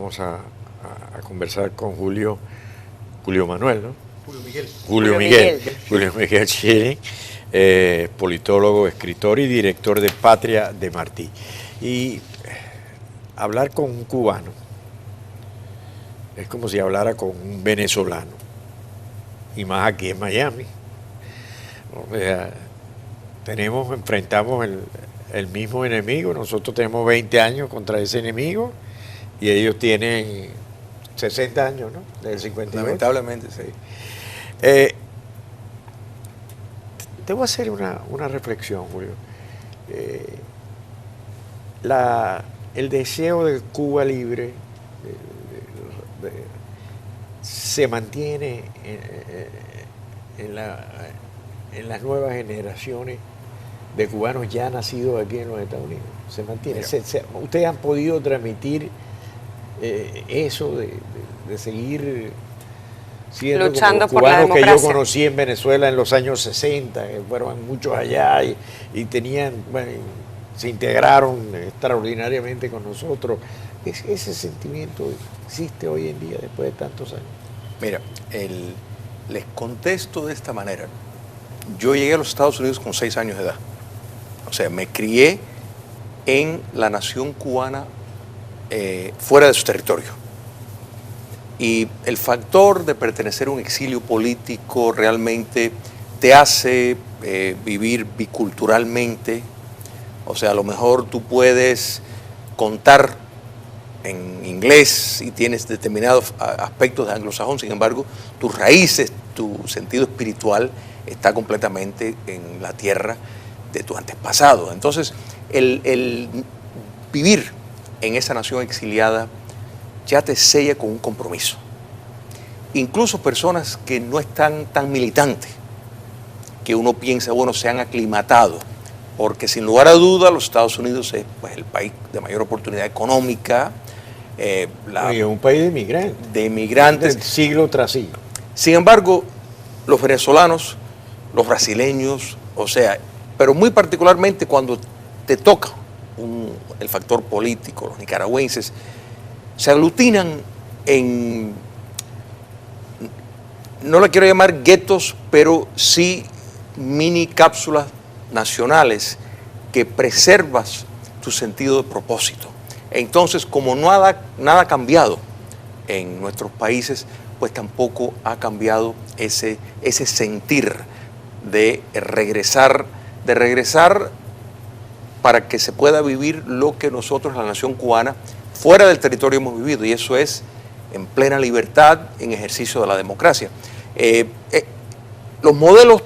vamos a conversar con Julio Manuel, ¿no? Julio Miguel Schilling, politólogo, escritor y director de Patria de Martí. Y hablar con un cubano es como si hablara con un venezolano, y más aquí en Miami. O sea, enfrentamos el mismo enemigo. Nosotros tenemos 20 años contra ese enemigo y ellos tienen 60 años, ¿no? Del 58. Lamentablemente, sí. Te voy a hacer una reflexión, Julio. El deseo de Cuba libre se mantiene en las nuevas generaciones de cubanos ya nacidos aquí en los Estados Unidos. Se mantiene. ¿Ustedes han podido transmitir eso de seguir siendo luchando como los por la cubanos que yo democracia? conocí en Venezuela en los años 60, que fueron muchos allá y tenían, bueno, se integraron extraordinariamente con nosotros? Ese sentimiento existe hoy en día después de tantos años. Mira, les contesto de esta manera. Yo llegué a los Estados Unidos con 6 años de edad. O sea, me crié en la nación cubana fuera de su territorio. Y el factor de pertenecer a un exilio político realmente te hace vivir biculturalmente. O sea, a lo mejor tú puedes contar en inglés y tienes determinados aspectos de anglosajón, sin embargo, tus raíces, tu sentido espiritual está completamente en la tierra de tus antepasados. Entonces, el vivir en esa nación exiliada ya te sella con un compromiso. Incluso personas que no están tan militantes, que uno piensa, bueno, se han aclimatado, porque sin lugar a duda los Estados Unidos es, pues, el país de mayor oportunidad económica. Y un país de inmigrantes. Siglo tras siglo. Sin embargo, los venezolanos, los brasileños, o sea, pero muy particularmente cuando te toca el factor político, los nicaragüenses, se aglutinan en, no le quiero llamar guetos, pero sí mini cápsulas nacionales que preservas tu sentido de propósito. Entonces, como nada ha cambiado en nuestros países, pues tampoco ha cambiado ese sentir de regresar para que se pueda vivir lo que nosotros, la nación cubana, fuera del territorio hemos vivido, y eso es en plena libertad, en ejercicio de la democracia. Los modelos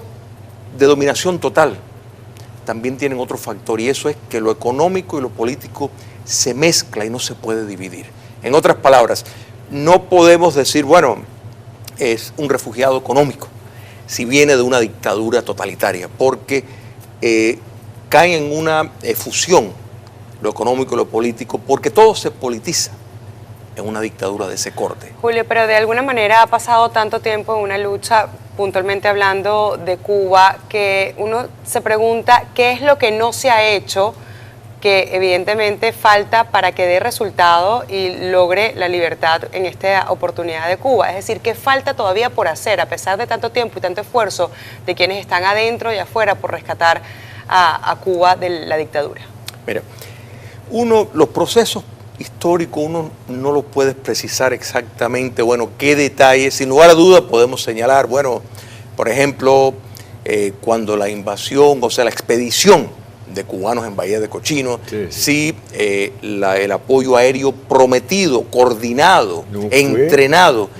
de dominación total también tienen otro factor, y eso es que lo económico y lo político se mezcla y no se puede dividir. En otras palabras, no podemos decir, bueno, es un refugiado económico si viene de una dictadura totalitaria, porque caen en una fusión lo económico y lo político, porque todo se politiza en una dictadura de ese corte. Julio, pero de alguna manera ha pasado tanto tiempo en una lucha, puntualmente hablando de Cuba, que uno se pregunta qué es lo que no se ha hecho, que evidentemente falta para que dé resultado y logre la libertad en esta oportunidad de Cuba. Es decir, ¿qué falta todavía por hacer, a pesar de tanto tiempo y tanto esfuerzo de quienes están adentro y afuera por rescatar a Cuba de la dictadura? Mira, los procesos históricos uno no los puede precisar exactamente, bueno, qué detalles, sin lugar a dudas podemos señalar, bueno, por ejemplo, cuando la invasión, o sea, la expedición de cubanos en Bahía de Cochino, el apoyo aéreo prometido, coordinado, entrenado,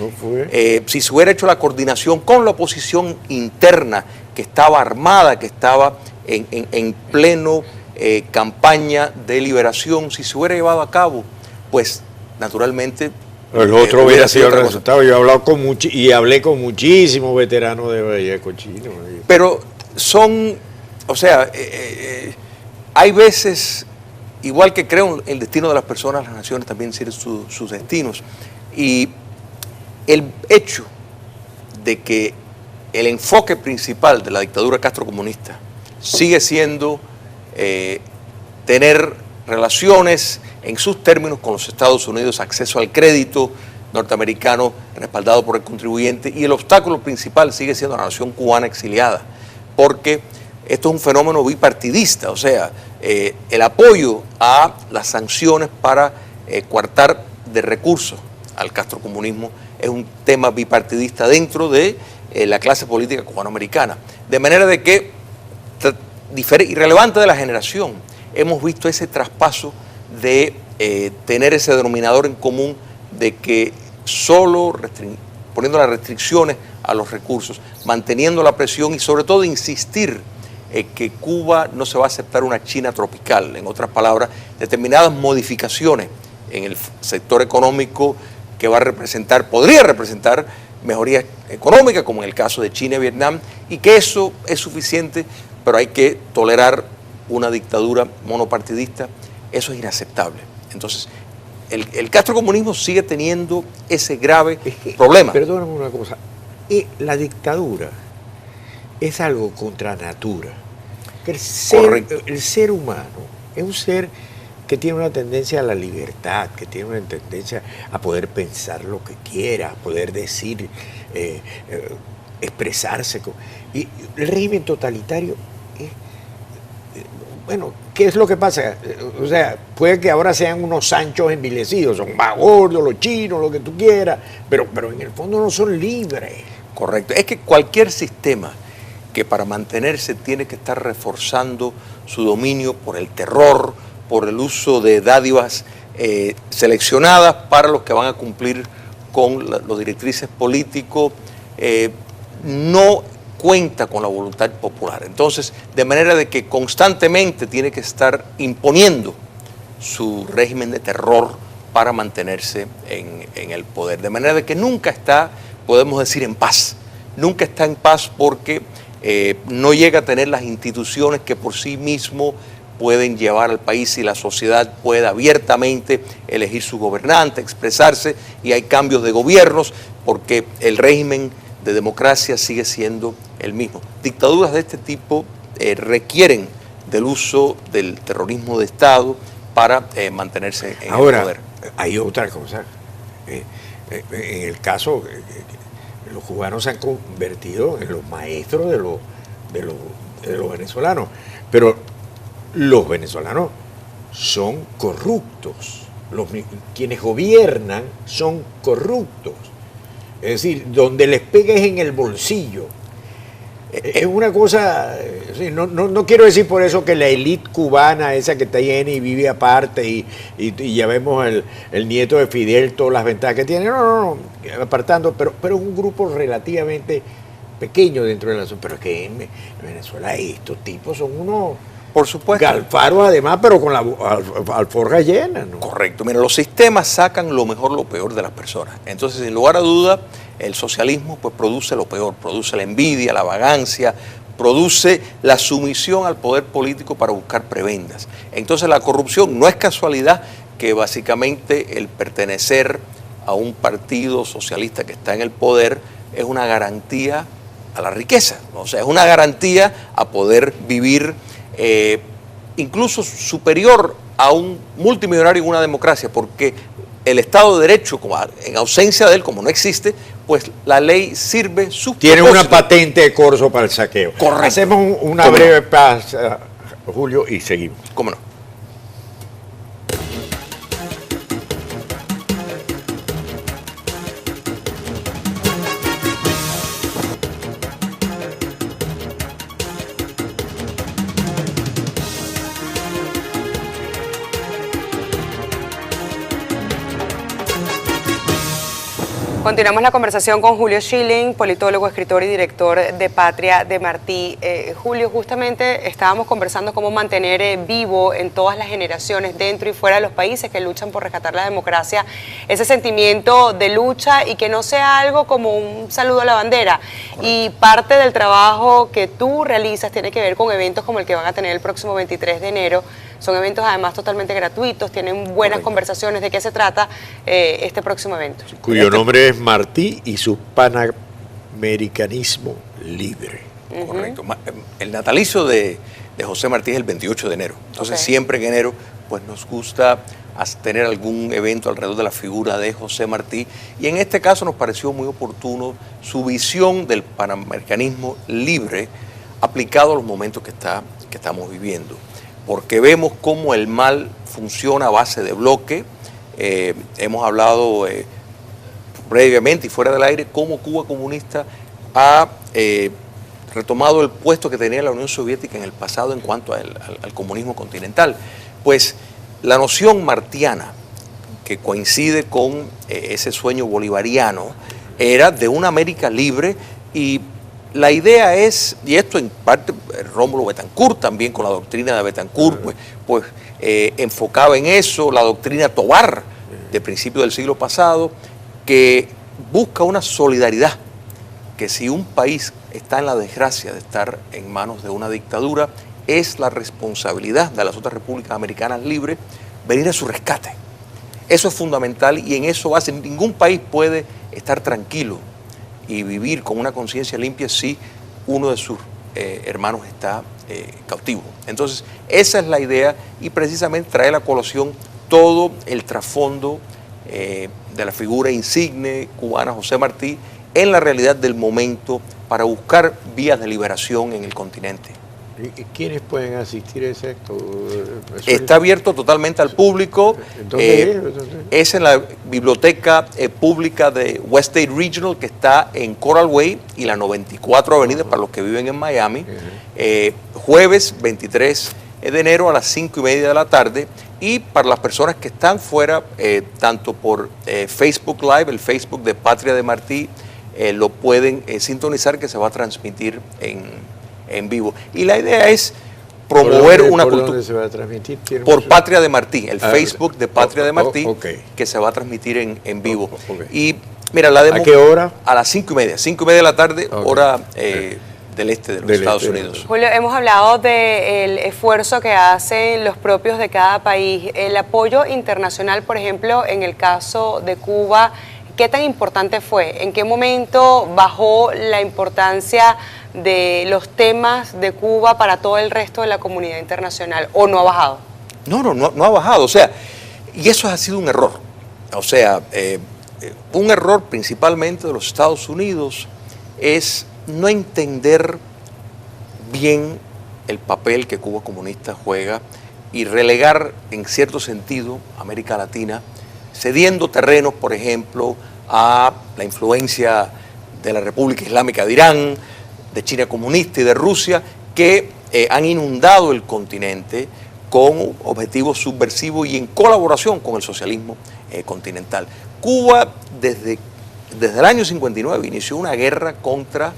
si se hubiera hecho la coordinación con la oposición interna que estaba armada, que estaba en pleno campaña de liberación, si se hubiera llevado a cabo, pues naturalmente el otro hubiera sido el resultado. Yo he hablado hablé con muchísimos veteranos de Bahía de Cochino. Pero son, o sea, hay veces, igual que creo el destino de las personas, las naciones también tienen sus destinos. Y el hecho de que el enfoque principal de la dictadura castrocomunista sigue siendo tener relaciones en sus términos con los Estados Unidos, acceso al crédito norteamericano respaldado por el contribuyente, y el obstáculo principal sigue siendo la nación cubana exiliada, porque esto es un fenómeno bipartidista, o sea, el apoyo a las sanciones para coartar de recursos al castrocomunismo es un tema bipartidista dentro de la clase política cubanoamericana. De manera de que, irrelevante de la generación, hemos visto ese traspaso de tener ese denominador en común de que solo poniendo las restricciones a los recursos, manteniendo la presión y sobre todo insistir que Cuba no se va a aceptar una China tropical. En otras palabras, determinadas modificaciones en el sector económico que va a representar, podría representar mejorías económicas, como en el caso de China y Vietnam, y que eso es suficiente, pero hay que tolerar una dictadura monopartidista. Eso es inaceptable. Entonces, el castrocomunismo sigue teniendo ese grave problema. Perdóname una cosa, la dictadura es algo contra natura. El ser humano es un ser que tiene una tendencia a la libertad, que tiene una tendencia a poder pensar lo que quiera, a poder decir, expresarse. Y el régimen totalitario bueno, ¿qué es lo que pasa? O sea, puede que ahora sean unos Sanchos envilecidos, son más gordos, los chinos, lo que tú quieras, pero en el fondo no son libres. Correcto. Es que cualquier sistema que para mantenerse tiene que estar reforzando su dominio por el terror, por el uso de dádivas seleccionadas para los que van a cumplir con los directrices políticos, no cuenta con la voluntad popular. Entonces, de manera de que constantemente tiene que estar imponiendo su régimen de terror para mantenerse en el poder. De manera de que nunca está, podemos decir, en paz. Nunca está en paz porque no llega a tener las instituciones que por sí mismo pueden llevar al país y la sociedad pueda abiertamente elegir su gobernante, expresarse, y hay cambios de gobiernos porque el régimen de democracia sigue siendo el mismo. Dictaduras de este tipo requieren del uso del terrorismo de Estado para mantenerse en el poder. Ahora, hay otra cosa. En el caso, los cubanos se han convertido en los maestros de los venezolanos, pero los venezolanos son corruptos. Quienes gobiernan son corruptos. Es decir, donde les pegues en el bolsillo. Es una cosa, no quiero decir por eso que la élite cubana, esa que está llena y vive aparte, y ya vemos el nieto de Fidel, todas las ventajas que tiene, no, apartando, pero es un grupo relativamente pequeño dentro de la sociedad. Pero es que en Venezuela estos tipos son unos... Por supuesto. Galfaros además, pero con la alforja llena, ¿no? Correcto. Mira, los sistemas sacan lo mejor, lo peor de las personas. Entonces, sin lugar a duda, el socialismo pues produce lo peor, produce la envidia, la vagancia, produce la sumisión al poder político para buscar prebendas. Entonces, la corrupción no es casualidad que básicamente el pertenecer a un partido socialista que está en el poder es una garantía a la riqueza, o sea, es una garantía a poder vivir incluso superior a un multimillonario en una democracia, porque el Estado de Derecho, en ausencia de él, como no existe, pues la ley sirve sus Tiene propósitos. una patente de corso para el saqueo. Correcto. Hacemos una breve pausa, Julio, y seguimos. ¿Cómo no? Continuamos la conversación con Julio Schilling, politólogo, escritor y director de Patria de Martí. Julio, justamente estábamos conversando cómo mantener vivo en todas las generaciones, dentro y fuera de los países que luchan por rescatar la democracia, ese sentimiento de lucha y que no sea algo como un saludo a la bandera. Correcto. Y parte del trabajo que tú realizas tiene que ver con eventos como el que van a tener el próximo 23 de enero. Son eventos además totalmente gratuitos, tienen buenas conversaciones. ¿De qué se trata este próximo evento? Cuyo nombre es Martí y su panamericanismo libre. Correcto. El natalicio de José Martí es el 28 de enero. Entonces siempre en enero pues nos gusta a tener algún evento alrededor de la figura de José Martí, y en este caso nos pareció muy oportuno su visión del panamericanismo libre aplicado a los momentos que estamos viviendo, porque vemos cómo el mal funciona a base de bloque. Hemos hablado previamente y fuera del aire cómo Cuba comunista ha retomado el puesto que tenía la Unión Soviética en el pasado en cuanto al comunismo continental. Pues la noción martiana, que coincide con ese sueño bolivariano, era de una América libre, y la idea es, y esto en parte Rómulo Betancourt también con la doctrina de Betancourt, pues enfocaba en eso, la doctrina Tobar de principios del siglo pasado, que busca una solidaridad, que si un país está en la desgracia de estar en manos de una dictadura, es la responsabilidad de las otras repúblicas americanas libres venir a su rescate. Eso es fundamental, y en eso base ningún país puede estar tranquilo y vivir con una conciencia limpia si uno de sus hermanos está cautivo. Entonces, esa es la idea, y precisamente trae a colación todo el trasfondo de la figura insigne cubana José Martí en la realidad del momento para buscar vías de liberación en el continente. ¿Y quiénes pueden asistir a ese acto? Está abierto totalmente al público. Es en la biblioteca pública de West State Regional, que está en Coral Way y la 94 Avenida para los que viven en Miami. Jueves 23 de enero a las 5:30 de la tarde. Y para las personas que están fuera, tanto por Facebook Live, el Facebook de Patria de Martí, lo pueden sintonizar, que se va a transmitir en vivo. Y la idea es promover una cultura. ¿Por dónde se va a transmitir? Por Patria de Martí, el Facebook de Patria de Martí, que se va a transmitir en vivo. Y mira, la demo, ¿a qué hora? A las 5:30 de la tarde, hora del este de los Estados Unidos. Julio, hemos hablado del esfuerzo que hacen los propios de cada país. El apoyo internacional, por ejemplo, en el caso de Cuba, ¿qué tan importante fue? ¿En qué momento bajó la importancia de los temas de Cuba para todo el resto de la comunidad internacional, o no ha bajado? No ha bajado, o sea, y eso ha sido un error, o sea, un error principalmente de los Estados Unidos es no entender bien el papel que Cuba comunista juega y relegar en cierto sentido a América Latina, cediendo terrenos, por ejemplo, a la influencia de la República Islámica de Irán, de China comunista y de Rusia, que han inundado el continente con objetivos subversivos y en colaboración con el socialismo continental. Cuba, desde el año 59, inició una guerra contra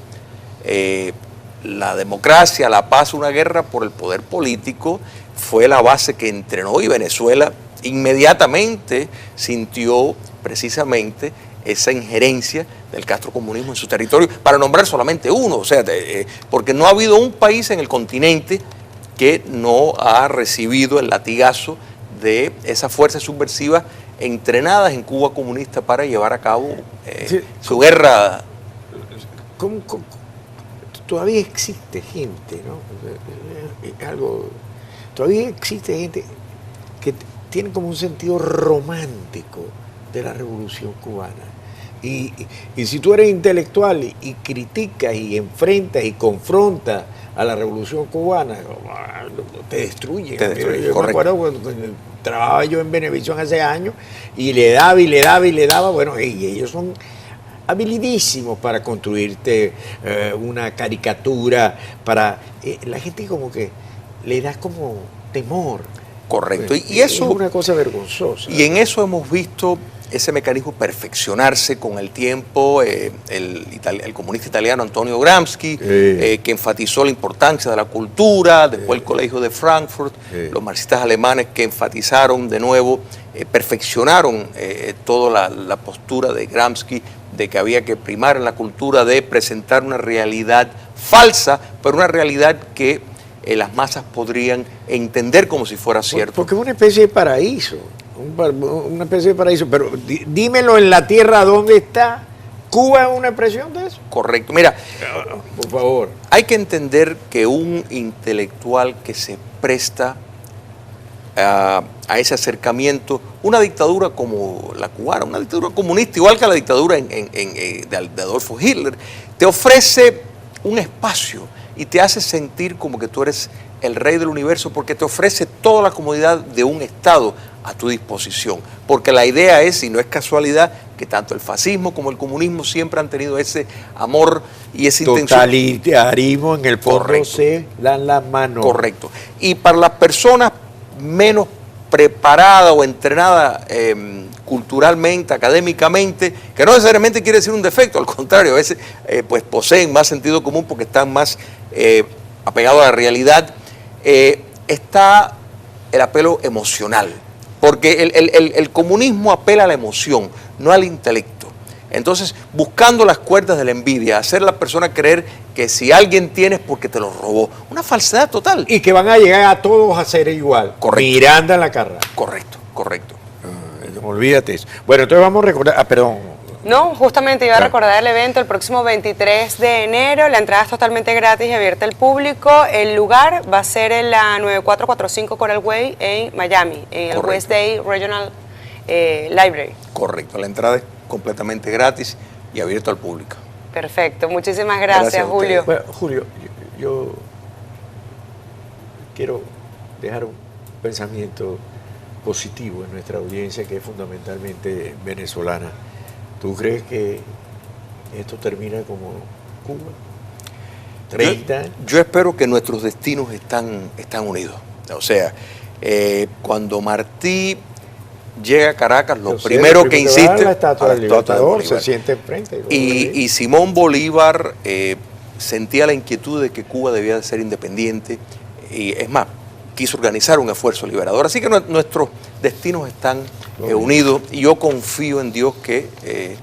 la democracia, la paz, una guerra por el poder político. Fue la base que entrenó, y Venezuela inmediatamente sintió precisamente esa injerencia del castrocomunismo en su territorio, para nombrar solamente uno, o sea, porque no ha habido un país en el continente que no ha recibido el latigazo de esas fuerzas subversivas entrenadas en Cuba comunista para llevar a cabo su guerra. ¿Cómo? Todavía existe gente, ¿no? Todavía existe gente que tiene como un sentido romántico de la Revolución Cubana. Y si tú eres intelectual y criticas y enfrentas y confrontas a la Revolución Cubana, te destruye. Yo me acuerdo cuando trabajaba yo en Venevisión hace años y le daba, bueno, y ellos son habilidísimos para construirte una caricatura, la gente como que le da como temor. Correcto, y eso es una cosa vergonzosa. Y en eso hemos visto ese mecanismo perfeccionarse con el tiempo. El comunista italiano Antonio Gramsci, que enfatizó la importancia de la cultura, después el Colegio de Frankfurt, los marxistas alemanes que enfatizaron de nuevo, perfeccionaron toda la postura de Gramsci de que había que primar en la cultura, de presentar una realidad falsa, pero una realidad que las masas podrían entender como si fuera cierto. Porque es una especie de paraíso, pero dímelo en la tierra dónde está. ¿Cuba es una expresión de eso? Correcto. Mira, por favor. Hay que entender que un intelectual que se presta a ese acercamiento, una dictadura como la cubana, una dictadura comunista, igual que la dictadura de Adolfo Hitler, te ofrece un espacio y te hace sentir como que tú eres el rey del universo, porque te ofrece toda la comodidad de un Estado a tu disposición. Porque la idea es, y no es casualidad, que tanto el fascismo como el comunismo siempre han tenido ese amor y esa intención. Totalitarismo, en el fondo Correcto. se dan las manos. Correcto. Y para las personas menos preparadas o entrenadas culturalmente, académicamente, que no necesariamente quiere decir un defecto, al contrario, a veces pues poseen más sentido común porque están más apegados a la realidad, está el apelo emocional, porque el comunismo apela a la emoción, no al intelecto. Entonces, buscando las cuerdas de la envidia, hacer a la persona creer que si alguien tiene es porque te lo robó. Una falsedad total. Y que van a llegar a todos a ser igual. Correcto. Miranda en la carrera. Correcto, correcto. Olvídate eso. Bueno, entonces vamos a recordar. Perdón. No, justamente iba a Ah. recordar el evento el próximo 23 de enero. La entrada es totalmente gratis y abierta al público. El lugar va a ser en la 9445 Coral Way en Miami, en el Correcto. West Day Regional Library. Correcto. La entrada es completamente gratis y abierta al público. Perfecto. Muchísimas Gracias gracias, a ustedes. Julio. Bueno, Julio, yo quiero dejar un pensamiento positivo en nuestra audiencia, que es fundamentalmente venezolana. ¿Tú crees que esto termina como Cuba? 30 años. Yo espero que nuestros destinos están unidos. O sea, cuando Martí llega a Caracas, lo Yo sé, primero que primero va a insiste la estatua a la del estatua de Libertador, Bolívar. se siente enfrente. Y Simón Bolívar sentía la inquietud de que Cuba debía de ser independiente y es más, quiso organizar un esfuerzo liberador. Así que nuestros destinos están unidos y yo confío en Dios que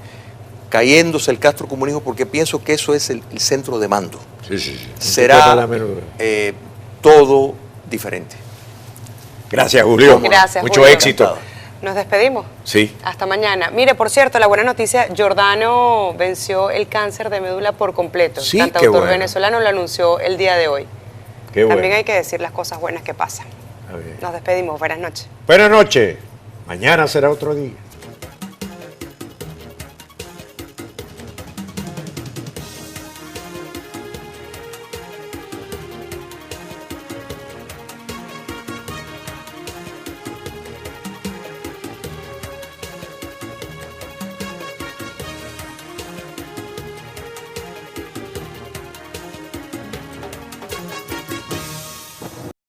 cayéndose el castrocomunismo, porque pienso que eso es el centro de mando, Sí, sí, sí. será todo diferente. Gracias, Julio. Gracias, Mucho Julio. éxito. Encantado. Nos despedimos. Sí. Hasta mañana. Mire, por cierto, la buena noticia, Giordano venció el cáncer de médula por completo. Sí, El qué cantautor bueno. venezolano lo anunció el día de hoy. Qué bueno. También hay que decir las cosas buenas que pasan. A ver. Nos despedimos. Buenas noches. Buenas noches. Mañana será otro día.